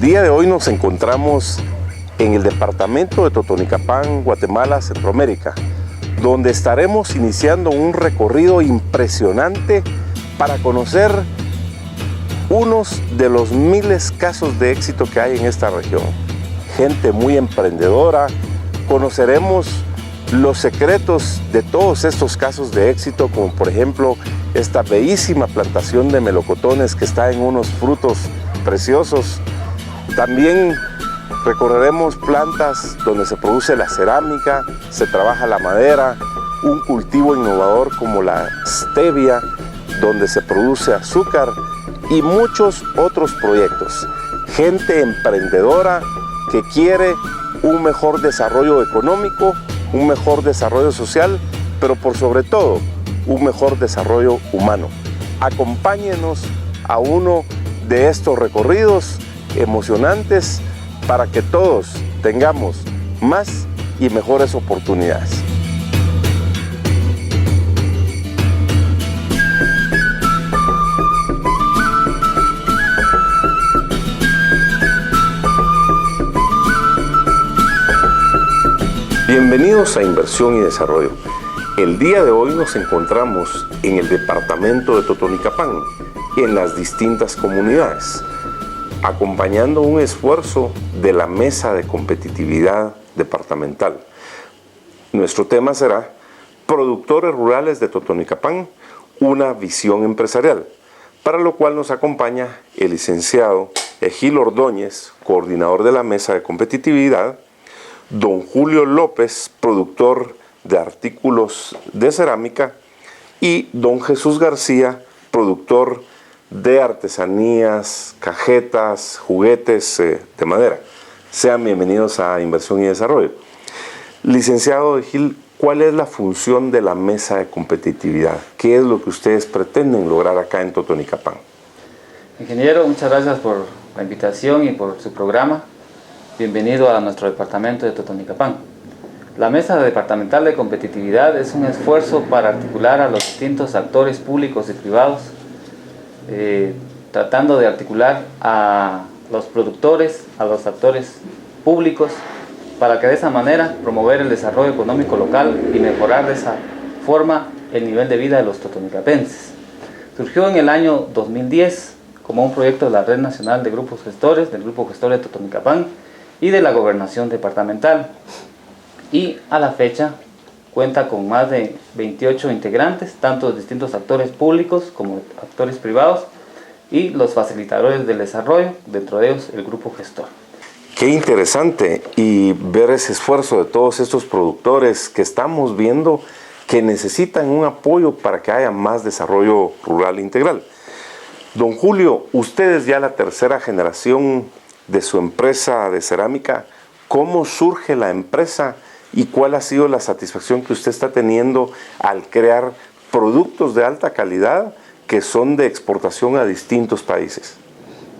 día de hoy nos encontramos en el departamento de Totonicapán, Guatemala, Centroamérica, donde estaremos iniciando un recorrido impresionante para conocer unos de los miles casos de éxito que hay en esta región. Gente muy emprendedora, conoceremos los secretos de todos estos casos de éxito, como por ejemplo esta bellísima plantación de melocotones que está en unos frutos preciosos. También recorreremos plantas donde se produce la cerámica, se trabaja la madera, un cultivo innovador como la stevia, donde se produce azúcar y muchos otros proyectos. Gente emprendedora que quiere un mejor desarrollo económico, un mejor desarrollo social, pero por sobre todo, un mejor desarrollo humano. Acompáñenos a uno de estos recorridos emocionantes para que todos tengamos más y mejores oportunidades. Bienvenidos a Inversión y Desarrollo. El día de hoy nos encontramos en el departamento de Totonicapán, en las distintas comunidades, acompañando un esfuerzo de la Mesa de Competitividad Departamental. Nuestro tema será Productores Rurales de Totonicapán, una visión empresarial, para lo cual nos acompaña el licenciado Egil Ordóñez, coordinador de la Mesa de Competitividad, don Julio López, productor de artículos de cerámica, y don Jesús García, productor de artesanías, cajetas, juguetes de madera. Sean bienvenidos a Inversión y Desarrollo. Licenciado Gil, ¿cuál es la función de la Mesa de Competitividad? ¿Qué es lo que ustedes pretenden lograr acá en Totonicapán? Ingeniero, muchas gracias por la invitación y por su programa. Bienvenido a nuestro departamento de Totonicapán. La Mesa Departamental de Competitividad es un esfuerzo para articular a los distintos actores públicos y privados, tratando de articular a los productores, a los actores públicos, para que de esa manera promover el desarrollo económico local y mejorar de esa forma el nivel de vida de los totonicapenses. Surgió en el año 2010 como un proyecto de la Red Nacional de Grupos Gestores, del Grupo Gestor de Totonicapán y de la Gobernación Departamental. Y a la fecha cuenta con más de 28 integrantes, tanto distintos actores públicos como actores privados y los facilitadores del desarrollo, dentro de ellos el grupo gestor. Qué interesante, y ver ese esfuerzo de todos estos productores que estamos viendo que necesitan un apoyo para que haya más desarrollo rural integral. Don Julio, usted es ya la tercera generación de su empresa de cerámica. ¿Cómo surge la empresa y cuál ha sido la satisfacción que usted está teniendo al crear productos de alta calidad que son de exportación a distintos países?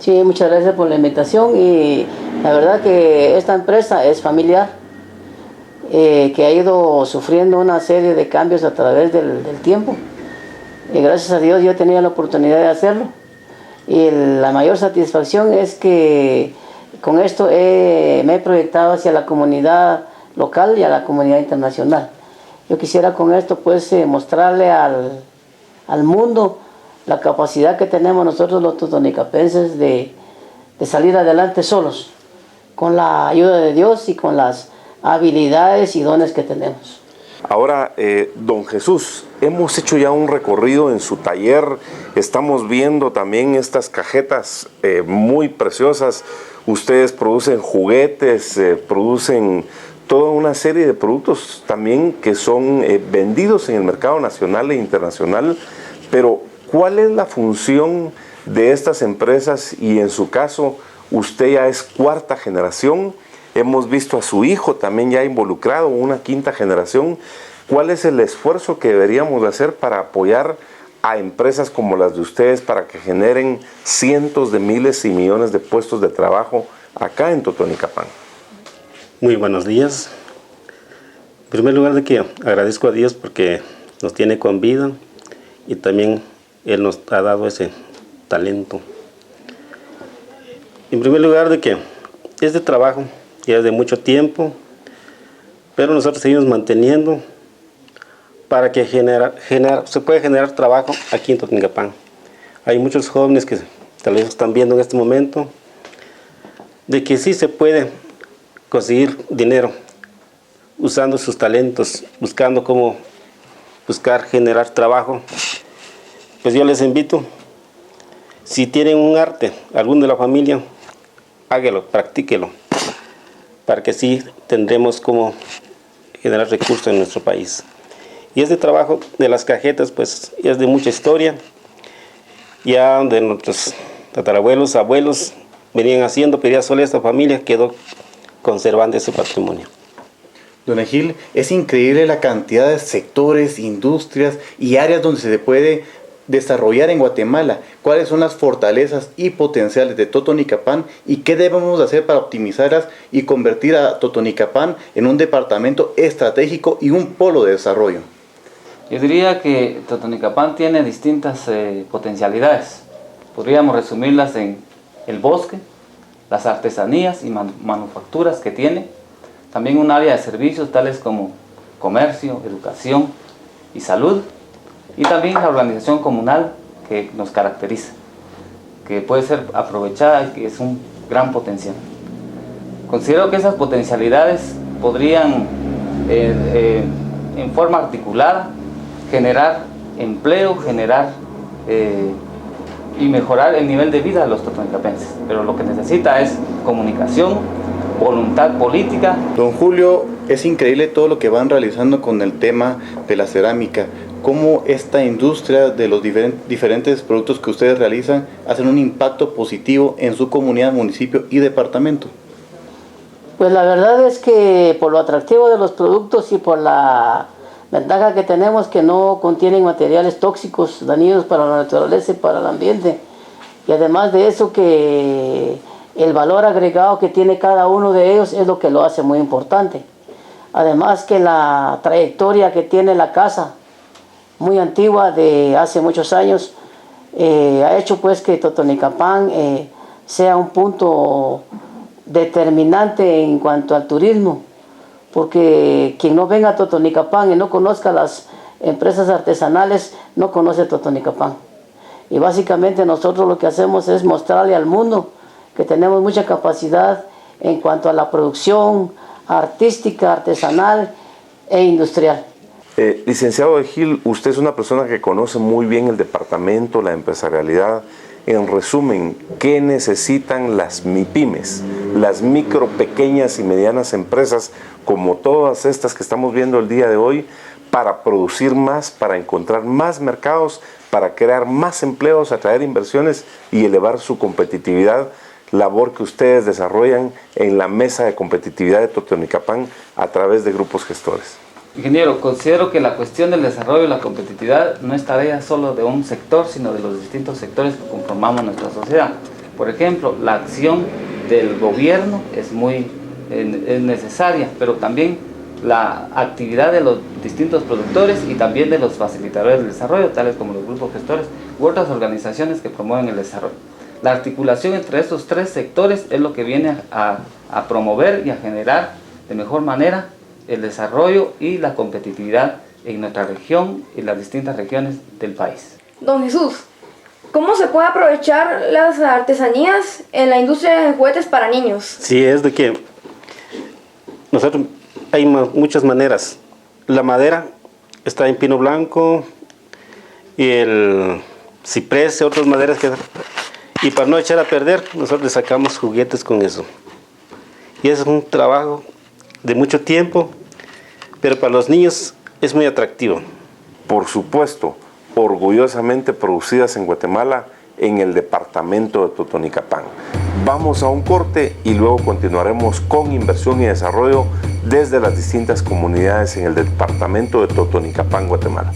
Sí, muchas gracias por la invitación, y la verdad que esta empresa es familiar, que ha ido sufriendo una serie de cambios a través del tiempo, y gracias a Dios yo he tenido la oportunidad de hacerlo, y la mayor satisfacción es que con esto me he proyectado hacia la comunidad local y a la comunidad internacional. Yo quisiera con esto pues mostrarle al mundo la capacidad que tenemos nosotros los totonicapenses de salir adelante solos, con la ayuda de Dios y con las habilidades y dones que tenemos. Ahora, don Jesús, hemos hecho ya un recorrido en su taller, estamos viendo también estas cajetas muy preciosas. Ustedes producen juguetes, producen toda una serie de productos también que son vendidos en el mercado nacional e internacional, pero ¿cuál es la función de estas empresas? Y en su caso, usted ya es cuarta generación, hemos visto a su hijo también ya involucrado, una quinta generación. ¿Cuál es el esfuerzo que deberíamos de hacer para apoyar a empresas como las de ustedes para que generen cientos de miles y millones de puestos de trabajo acá en Totonicapán? Muy buenos días. En primer lugar, de que agradezco a Dios porque nos tiene con vida y también Él nos ha dado ese talento. En primer lugar, de que este trabajo ya es de mucho tiempo, pero nosotros seguimos manteniendo para que se pueda generar trabajo aquí en Totonicapán. Hay muchos jóvenes que tal vez están viendo en este momento de que sí se puede conseguir dinero usando sus talentos, buscando cómo generar trabajo. Pues yo les invito, si tienen un arte, alguno de la familia, hágalo, practíquelo, para que sí tendremos cómo generar recursos en nuestro país. Y este trabajo de las cajetas, pues es de mucha historia, ya de nuestros tatarabuelos, abuelos venían haciendo, pero ya solo esta familia quedó conservando ese patrimonio. Don Egil, es increíble la cantidad de sectores, industrias y áreas donde se puede desarrollar en Guatemala. ¿Cuáles son las fortalezas y potenciales de Totonicapán y qué debemos hacer para optimizarlas y convertir a Totonicapán en un departamento estratégico y un polo de desarrollo? Yo diría que Totonicapán tiene distintas potencialidades. Podríamos resumirlas en el bosque, las artesanías y manufacturas que tiene, también un área de servicios tales como comercio, educación y salud, y también la organización comunal que nos caracteriza, que puede ser aprovechada y que es un gran potencial. Considero que esas potencialidades podrían, en forma articulada, generar empleo, y mejorar el nivel de vida de los totonicapenses. Pero lo que necesita es comunicación, voluntad política. Don Julio, es increíble todo lo que van realizando con el tema de la cerámica. Cómo esta industria de los diferentes productos que ustedes realizan hacen un impacto positivo en su comunidad, municipio y departamento. Pues la verdad es que por lo atractivo de los productos y por la ventaja que tenemos que no contienen materiales tóxicos, dañinos para la naturaleza y para el ambiente. Y además de eso, que el valor agregado que tiene cada uno de ellos es lo que lo hace muy importante. Además que la trayectoria que tiene la casa, muy antigua, de hace muchos años, ha hecho pues que Totonicapán sea un punto determinante en cuanto al turismo. Porque quien no venga a Totonicapán y no conozca las empresas artesanales, no conoce Totonicapán. Y básicamente nosotros lo que hacemos es mostrarle al mundo que tenemos mucha capacidad en cuanto a la producción artística, artesanal e industrial. Licenciado Egil, usted es una persona que conoce muy bien el departamento, la empresarialidad. En resumen, ¿qué necesitan las MIPYMES, las micro, pequeñas y medianas empresas, como todas estas que estamos viendo el día de hoy, para producir más, para encontrar más mercados, para crear más empleos, atraer inversiones y elevar su competitividad? Labor que ustedes desarrollan en la mesa de competitividad de Totonicapán a través de grupos gestores. Ingeniero, considero que la cuestión del desarrollo y la competitividad no es tarea solo de un sector, sino de los distintos sectores que conformamos nuestra sociedad. Por ejemplo, la acción del gobierno es necesaria, pero también la actividad de los distintos productores y también de los facilitadores del desarrollo, tales como los grupos gestores u otras organizaciones que promueven el desarrollo. La articulación entre estos tres sectores es lo que viene a promover y a generar de mejor manera el desarrollo y la competitividad en nuestra región y las distintas regiones del país. Don Jesús, ¿cómo se puede aprovechar las artesanías en la industria de juguetes para niños? Sí, es de que nosotros hay muchas maneras. La madera está en pino blanco y el ciprés y otras maderas y para no echar a perder, nosotros le sacamos juguetes con eso. Y es un trabajo de mucho tiempo, pero para los niños es muy atractivo. Por supuesto, orgullosamente producidas en Guatemala, en el departamento de Totonicapán. Vamos a un corte y luego continuaremos con inversión y desarrollo desde las distintas comunidades en el departamento de Totonicapán, Guatemala.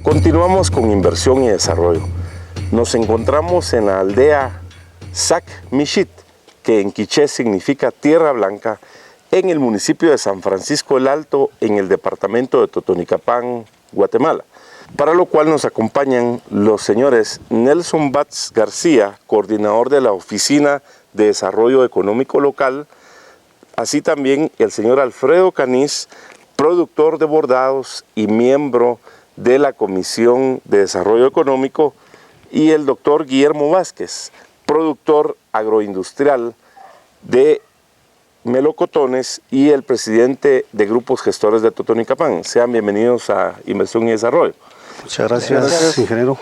Continuamos con inversión y desarrollo. Nos encontramos en la aldea Sac Mishit, que en quiché significa tierra blanca, en el municipio de San Francisco el Alto, en el departamento de Totonicapán, Guatemala, para lo cual nos acompañan los señores Nelson Batz García, coordinador de la Oficina de Desarrollo Económico Local, así también el señor Alfredo Caniz, productor de bordados y miembro de la Comisión de Desarrollo Económico, y el doctor Guillermo Vázquez, productor agroindustrial de melocotones y el presidente de Grupos Gestores de Totonicapán. Sean bienvenidos a Inversión y Desarrollo. Muchas gracias, ingeniero.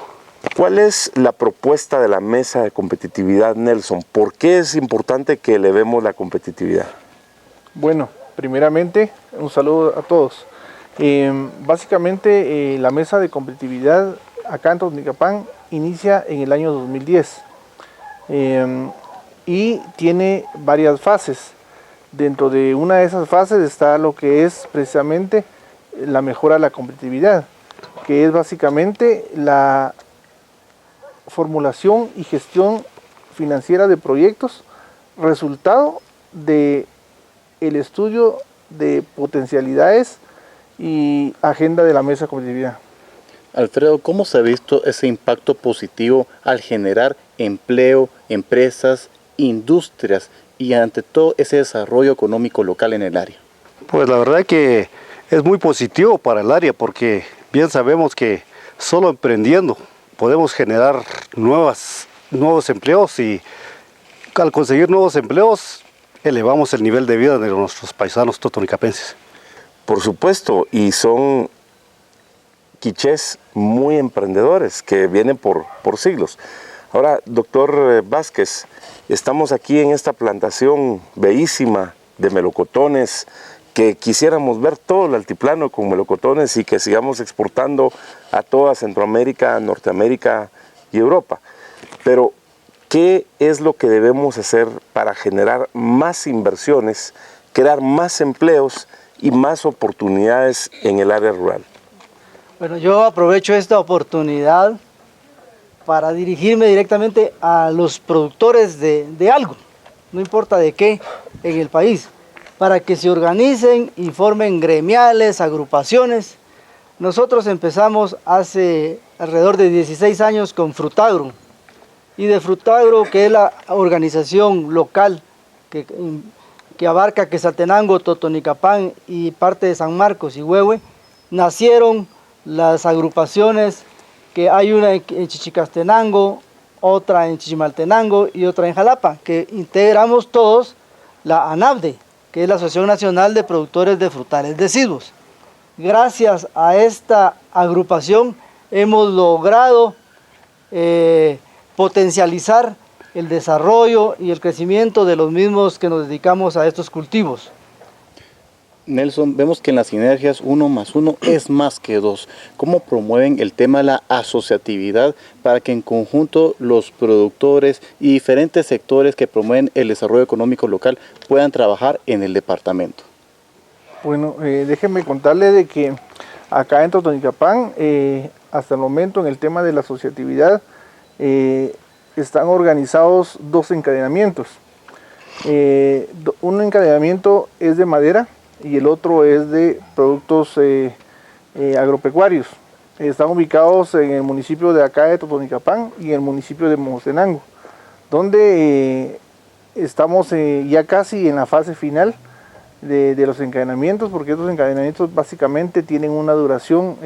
¿Cuál es la propuesta de la mesa de competitividad, Nelson? ¿Por qué es importante que elevemos la competitividad? Bueno, primeramente, un saludo a todos. Básicamente, la mesa de competitividad acá en Totonicapán inicia en el año 2010 y tiene varias fases. Dentro de una de esas fases está lo que es precisamente la mejora de la competitividad, que es básicamente la formulación y gestión financiera de proyectos, resultado de el estudio de potencialidades y agenda de la mesa de competitividad. Alfredo, ¿cómo se ha visto ese impacto positivo al generar empleo, empresas, industrias y ante todo ese desarrollo económico local en el área? Pues la verdad que es muy positivo para el área porque bien sabemos que solo emprendiendo podemos generar nuevos empleos, y al conseguir nuevos empleos elevamos el nivel de vida de nuestros paisanos totonicapenses. Por supuesto, y son quichés muy emprendedores que vienen por siglos. Ahora, doctor Vázquez, estamos aquí en esta plantación bellísima de melocotones, que quisiéramos ver todo el altiplano con melocotones y que sigamos exportando a toda Centroamérica, Norteamérica y Europa. Pero, ¿qué es lo que debemos hacer para generar más inversiones, crear más empleos y más oportunidades en el área rural? Bueno, yo aprovecho esta oportunidad para dirigirme directamente a los productores de algo, no importa de qué, en el país, para que se organicen y formen gremiales, agrupaciones. Nosotros empezamos hace alrededor de 16 años con Frutagro, y de Frutagro, que es la organización local que abarca Quetzaltenango, Totonicapán y parte de San Marcos y Huehue, nacieron las agrupaciones, que hay una en Chichicastenango, otra en Chichimaltenango y otra en Jalapa, que integramos todos la ANAFDE, que es la Asociación Nacional de Productores de Frutales Deciduos. Gracias a esta agrupación hemos logrado potencializar el desarrollo y el crecimiento de los mismos que nos dedicamos a estos cultivos. Nelson, vemos que en las sinergias 1 más 1 es más que 2. ¿Cómo promueven el tema de la asociatividad para que en conjunto los productores y diferentes sectores que promueven el desarrollo económico local puedan trabajar en el departamento? Bueno, déjenme contarle de que acá en Totonicapán, hasta el momento en el tema de la asociatividad, están organizados 2 encadenamientos. Un encadenamiento es de madera y el otro es de productos agropecuarios. Están ubicados en el municipio de acá de Totonicapán y en el municipio de Mojostenango, donde estamos ya casi en la fase final de los encadenamientos, porque estos encadenamientos básicamente tienen una duración,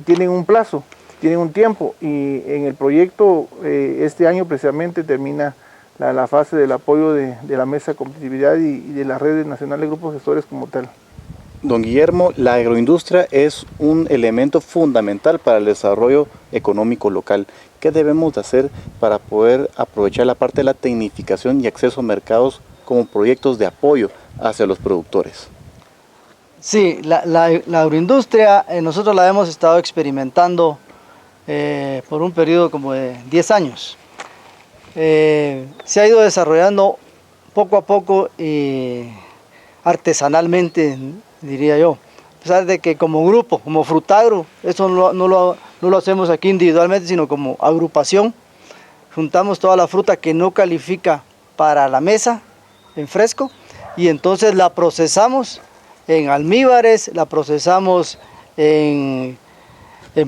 tienen un plazo, tienen un tiempo, y en el proyecto este año precisamente termina la fase del apoyo de la mesa de competitividad y de la red nacional de grupos gestores como tal. Don Guillermo, la agroindustria es un elemento fundamental para el desarrollo económico local. ¿Qué debemos de hacer para poder aprovechar la parte de la tecnificación y acceso a mercados como proyectos de apoyo hacia los productores? Sí, la agroindustria nosotros la hemos estado experimentando por un periodo como de 10 años. Se ha ido desarrollando poco a poco artesanalmente, diría yo. A pesar de que como grupo, como Frutagro, eso no lo hacemos aquí individualmente, sino como agrupación. Juntamos toda la fruta que no califica para la mesa en fresco y entonces la procesamos en almíbares, la procesamos en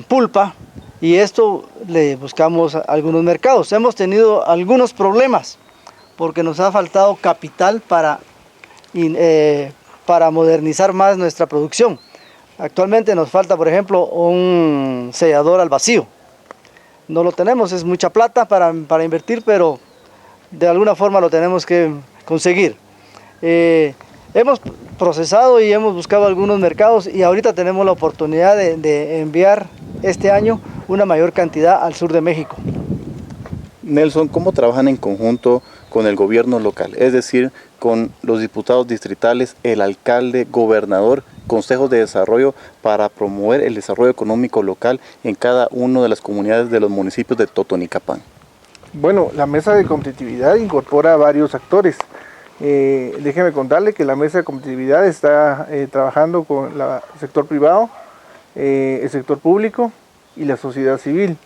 pulpa, y esto le buscamos algunos mercados. Hemos tenido algunos problemas porque nos ha faltado capital para modernizar más nuestra producción. Actualmente nos falta, por ejemplo, un sellador al vacío. No lo tenemos, es mucha plata para invertir, pero de alguna forma lo tenemos que conseguir. Hemos procesado y hemos buscado algunos mercados, y ahorita tenemos la oportunidad de enviar este año una mayor cantidad al sur de México. Nelson, ¿cómo trabajan en conjunto con el gobierno local? Es decir, con los diputados distritales, el alcalde, gobernador, consejos de desarrollo, para promover el desarrollo económico local en cada una de las comunidades de los municipios de Totonicapán. Bueno, la mesa de competitividad incorpora varios actores. Déjeme contarle que la mesa de competitividad está trabajando con el sector privado, el sector público y la sociedad civil.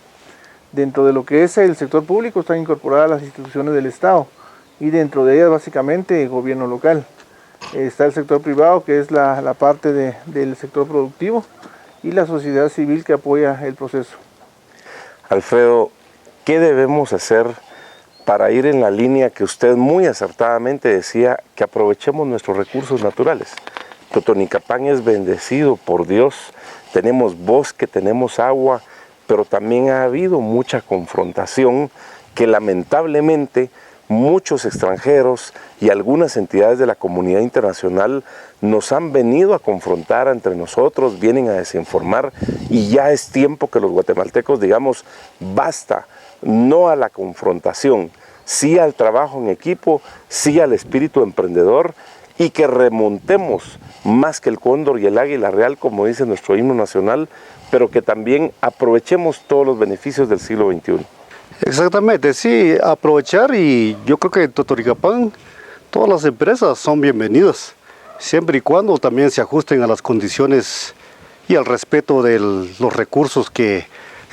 Dentro de lo que es el sector público están incorporadas las instituciones del Estado, y dentro de ellas básicamente el gobierno local. Está el sector privado, que es la parte del sector productivo, y la sociedad civil, que apoya el proceso. Alfredo, ¿qué debemos hacer para ir en la línea que usted muy acertadamente decía, que aprovechemos nuestros recursos naturales? Totonicapán es bendecido por Dios, tenemos bosque, tenemos agua, pero también ha habido mucha confrontación que lamentablemente muchos extranjeros y algunas entidades de la comunidad internacional nos han venido a confrontar entre nosotros, vienen a desinformar, y ya es tiempo que los guatemaltecos digamos basta, no a la confrontación, sí al trabajo en equipo, sí al espíritu emprendedor, y que remontemos más que el cóndor y el águila real, como dice nuestro himno nacional, pero que también aprovechemos todos los beneficios del siglo XXI. Exactamente, sí, aprovechar, y yo creo que en Totonicapán todas las empresas son bienvenidas, siempre y cuando también se ajusten a las condiciones y al respeto de los recursos que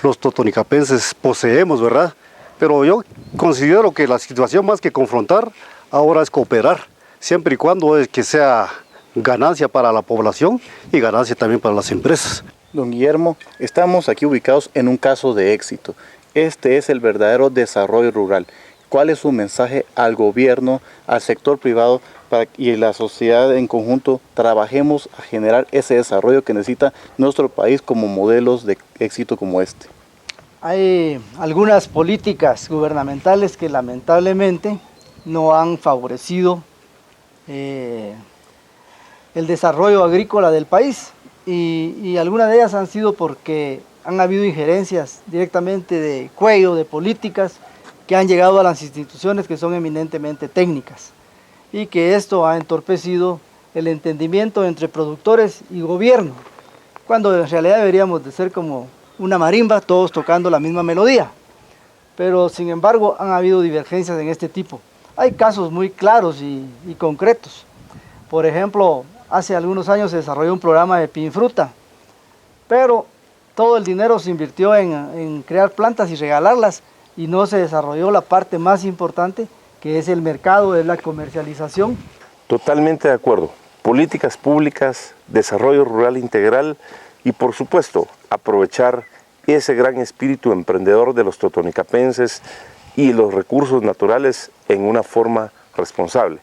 los totonicapenses poseemos, ¿verdad? Pero yo considero que la situación, más que confrontar, ahora es cooperar, siempre y cuando es que sea ganancia para la población y ganancia también para las empresas. Don Guillermo, estamos aquí ubicados en un caso de éxito. Este es el verdadero desarrollo rural. ¿Cuál es su mensaje al gobierno, al sector privado y la sociedad en conjunto? Trabajemos a generar ese desarrollo que necesita nuestro país como modelos de éxito como este. Hay algunas políticas gubernamentales que lamentablemente no han favorecido el desarrollo agrícola del país, y algunas de ellas han sido porque han habido injerencias directamente de cuello, de políticas, que han llegado a las instituciones que son eminentemente técnicas, y que esto ha entorpecido el entendimiento entre productores y gobierno, cuando en realidad deberíamos de ser como una marimba, todos tocando la misma melodía. Pero sin embargo han habido divergencias en este tipo. Hay casos muy claros y concretos. Por ejemplo, hace algunos años se desarrolló un programa de pinfruta, pero todo el dinero se invirtió en crear plantas y regalarlas, y no se desarrolló la parte más importante, que es el mercado, es la comercialización. Totalmente de acuerdo. Políticas públicas, desarrollo rural integral y, por supuesto, aprovechar ese gran espíritu emprendedor de los totonicapenses y los recursos naturales en una forma responsable.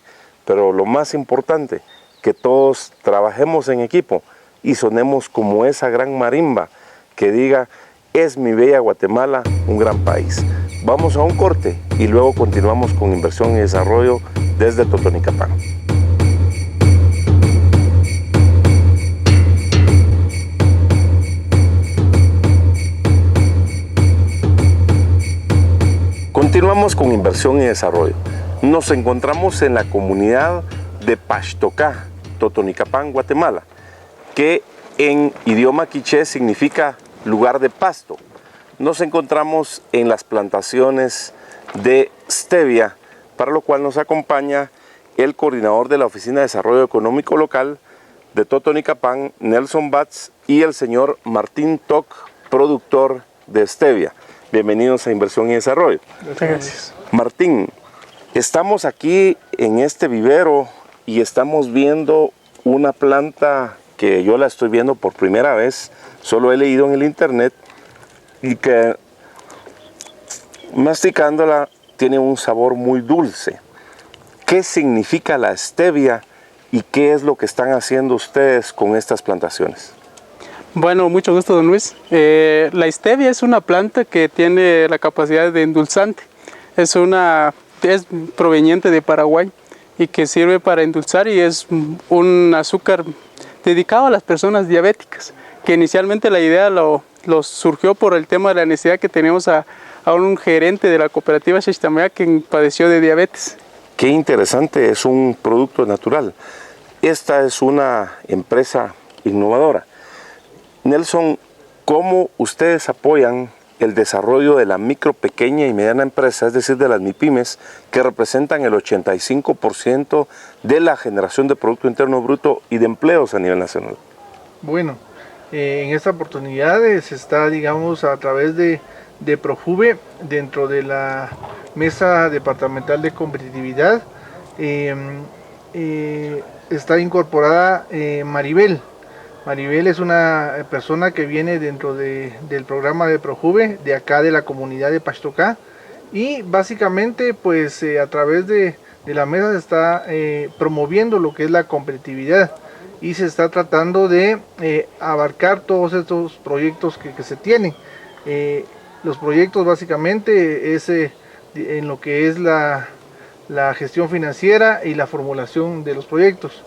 Pero lo más importante, que todos trabajemos en equipo y sonemos como esa gran marimba que diga: es mi bella Guatemala, un gran país. Vamos a un corte y luego continuamos con inversión y desarrollo desde Totonicapán. Continuamos con inversión y desarrollo. Nos encontramos en la comunidad de Paxtocá, Totonicapán, Guatemala, que en idioma quiché significa lugar de pasto. Nos encontramos en las plantaciones de stevia, para lo cual nos acompaña el coordinador de la Oficina de Desarrollo Económico Local de Totonicapán, Nelson Batz, y el señor Martín Toc, productor de stevia. Bienvenidos a Inversión y Desarrollo. Muchas gracias. Martín, estamos aquí en este vivero y estamos viendo una planta que yo la estoy viendo por primera vez, solo he leído en el internet, y que masticándola tiene un sabor muy dulce. ¿Qué significa la stevia y qué es lo que están haciendo ustedes con estas plantaciones? Bueno, mucho gusto, don Luis. La stevia es una planta que tiene la capacidad de endulzante. Es proveniente de Paraguay y que sirve para endulzar, y es un azúcar dedicado a las personas diabéticas, que inicialmente la idea lo surgió por el tema de la necesidad que teníamos a un gerente de la cooperativa Xixtamaya que padeció de diabetes. Qué interesante, es un producto natural. Esta es una empresa innovadora. Nelson, ¿cómo ustedes apoyan el desarrollo de la micro, pequeña y mediana empresa, es decir, de las MIPYMES, que representan el 85% de la generación de Producto Interno Bruto y de empleos a nivel nacional? Bueno, en esta oportunidad se está, digamos, a través de Projuve, dentro de la Mesa Departamental de Competitividad, está incorporada Maribel. Maribel es una persona que viene dentro del programa de Projuve, de acá de la comunidad de Paxtocá, y básicamente pues a través de la mesa se está promoviendo lo que es la competitividad, y se está tratando de abarcar todos estos proyectos que se tienen. Los proyectos básicamente es en lo que es la gestión financiera y la formulación de los proyectos.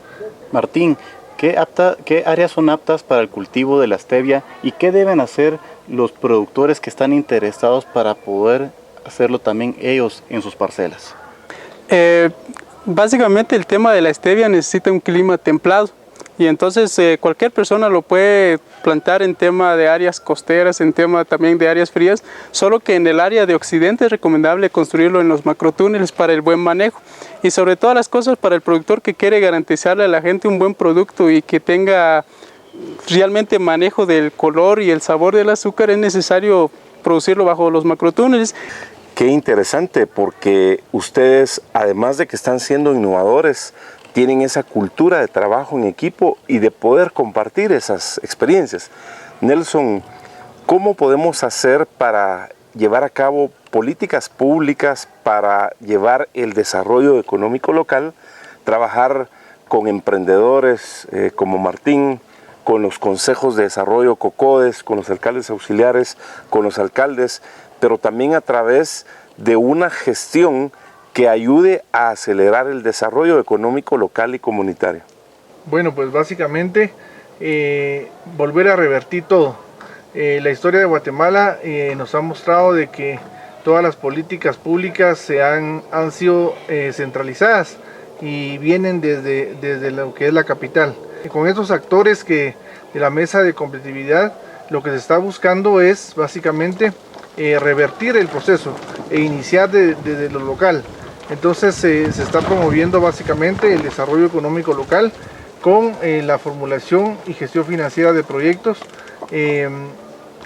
Martín, ¿qué áreas son aptas para el cultivo de la stevia y qué deben hacer los productores que están interesados para poder hacerlo también ellos en sus parcelas? Básicamente el tema de la stevia necesita un clima templado, y entonces cualquier persona lo puede plantar en tema de áreas costeras, en tema también de áreas frías, solo que en el área de occidente es recomendable construirlo en los macrotúneles para el buen manejo, y sobre todas las cosas para el productor que quiere garantizarle a la gente un buen producto y que tenga realmente manejo del color y el sabor del azúcar, es necesario producirlo bajo los macrotúneles. Qué interesante, porque ustedes, además de que están siendo innovadores, tienen esa cultura de trabajo en equipo y de poder compartir esas experiencias. Nelson, ¿cómo podemos hacer para llevar a cabo políticas públicas para llevar el desarrollo económico local, trabajar con emprendedores como Martín, con los consejos de desarrollo COCODES, con los alcaldes auxiliares, con los alcaldes, pero también a través de una gestión que ayude a acelerar el desarrollo económico local y comunitario? Bueno, pues básicamente volver a revertir todo. La historia de Guatemala nos ha mostrado de que todas las políticas públicas han sido centralizadas y vienen desde lo que es la capital. Con estos actores de la mesa de competitividad, lo que se está buscando es básicamente revertir el proceso e iniciar desde lo local. Entonces se está promoviendo básicamente el desarrollo económico local con la formulación y gestión financiera de proyectos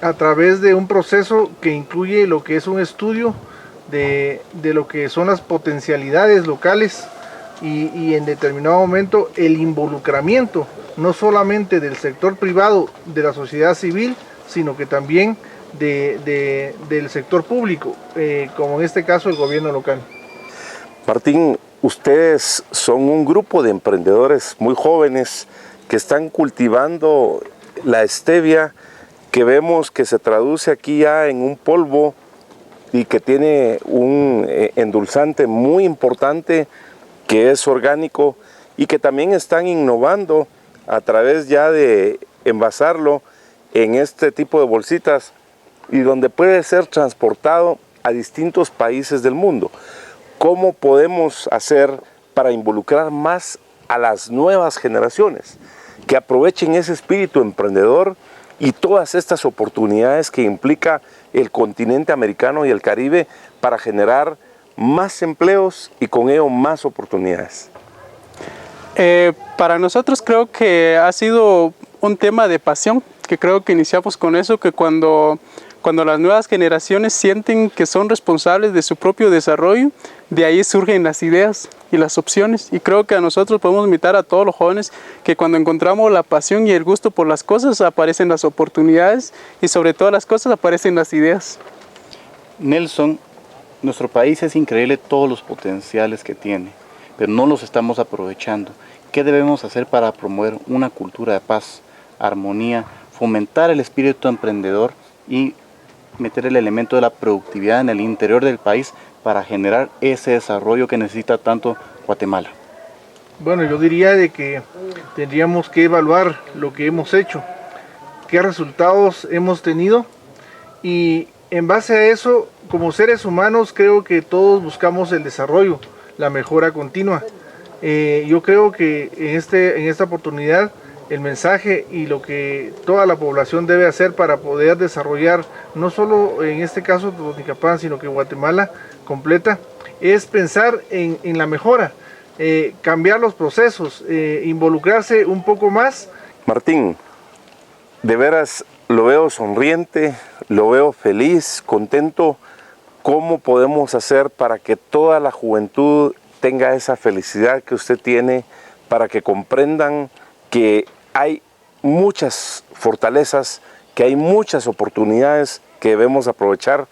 a través de un proceso que incluye lo que es un estudio de lo que son las potencialidades locales y en determinado momento el involucramiento no solamente del sector privado, de la sociedad civil, sino que también del sector público, como en este caso el gobierno local. Martín, ustedes son un grupo de emprendedores muy jóvenes que están cultivando la stevia, que vemos que se traduce aquí ya en un polvo y que tiene un endulzante muy importante, que es orgánico, y que también están innovando a través ya de envasarlo en este tipo de bolsitas y donde puede ser transportado a distintos países del mundo. ¿Cómo podemos hacer para involucrar más a las nuevas generaciones que aprovechen ese espíritu emprendedor y todas estas oportunidades que implica el continente americano y el Caribe para generar más empleos y con ello más oportunidades? Para nosotros creo que ha sido un tema de pasión, que creo que iniciamos con eso, que cuando Cuando las nuevas generaciones sienten que son responsables de su propio desarrollo, de ahí surgen las ideas y las opciones. Y creo que a nosotros podemos invitar a todos los jóvenes que cuando encontramos la pasión y el gusto por las cosas, aparecen las oportunidades y sobre todas las cosas aparecen las ideas. Nelson, nuestro país es increíble todos los potenciales que tiene, pero no los estamos aprovechando. ¿Qué debemos hacer para promover una cultura de paz, armonía, fomentar el espíritu emprendedor y meter el elemento de la productividad en el interior del país para generar ese desarrollo que necesita tanto Guatemala? Bueno, yo diría de que tendríamos que evaluar lo que hemos hecho, qué resultados hemos tenido, y en base a eso, como seres humanos, creo que todos buscamos el desarrollo, la mejora continua. Yo creo que en esta oportunidad el mensaje y lo que toda la población debe hacer para poder desarrollar, no solo en este caso Totonicapán, sino que Guatemala completa, es pensar en la mejora, cambiar los procesos, involucrarse un poco más. Martín, de veras lo veo sonriente, lo veo feliz, contento. ¿Cómo podemos hacer para que toda la juventud tenga esa felicidad que usted tiene, para que comprendan que hay muchas fortalezas, que hay muchas oportunidades que debemos aprovechar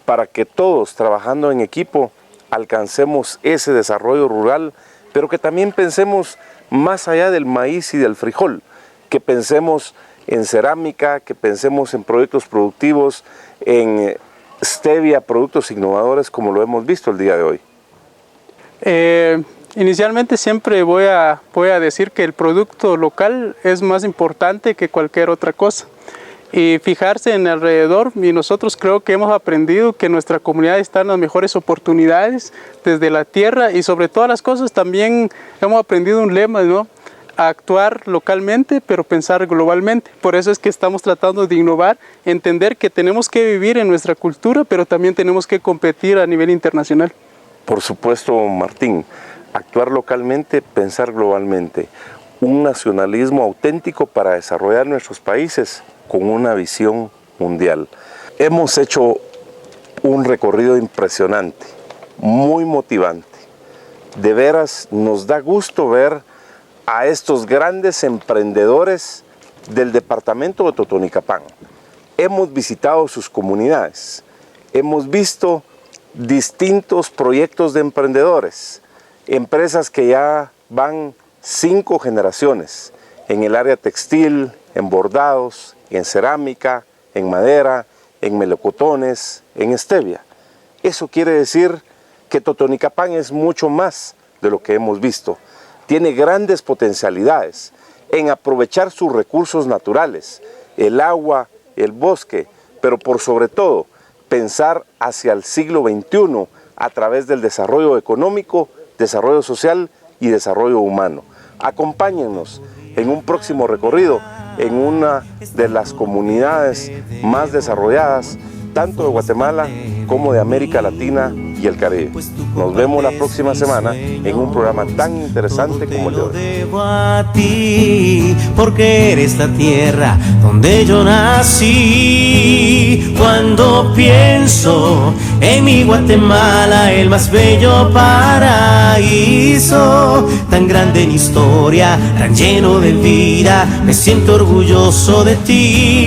para que todos, trabajando en equipo, alcancemos ese desarrollo rural, pero que también pensemos más allá del maíz y del frijol, que pensemos en cerámica, que pensemos en proyectos productivos, en stevia, productos innovadores como lo hemos visto el día de hoy. Inicialmente siempre voy a decir que el producto local es más importante que cualquier otra cosa. Y fijarse en alrededor, y nosotros creo que hemos aprendido que nuestra comunidad está en las mejores oportunidades desde la tierra, y sobre todas las cosas también hemos aprendido un lema, ¿no? A actuar localmente pero pensar globalmente. Por eso es que estamos tratando de innovar, entender que tenemos que vivir en nuestra cultura pero también tenemos que competir a nivel internacional. Por supuesto, Martín, actuar localmente, pensar globalmente, un nacionalismo auténtico para desarrollar nuestros países con una visión mundial. Hemos hecho un recorrido impresionante, muy motivante. De veras nos da gusto ver a estos grandes emprendedores del departamento de Totonicapán. Hemos visitado sus comunidades, hemos visto distintos proyectos de emprendedores, empresas que ya van 5 generaciones en el área textil, en bordados, en cerámica, en madera, en melocotones, en stevia. Eso quiere decir que Totonicapán es mucho más de lo que hemos visto. Tiene grandes potencialidades en aprovechar sus recursos naturales, el agua, el bosque, pero por sobre todo pensar hacia el siglo XXI a través del desarrollo económico, desarrollo social y desarrollo humano. Acompáñennos en un próximo recorrido en una de las comunidades más desarrolladas, tanto de Guatemala como de América Latina y el Caribe. Nos vemos la próxima semana en un programa tan interesante como el de hoy. Debo a ti, porque eres la tierra donde yo nací. Cuando pienso en mi Guatemala, el más bello paraíso, tan grande en historia, tan lleno de vida, me siento orgulloso de ti.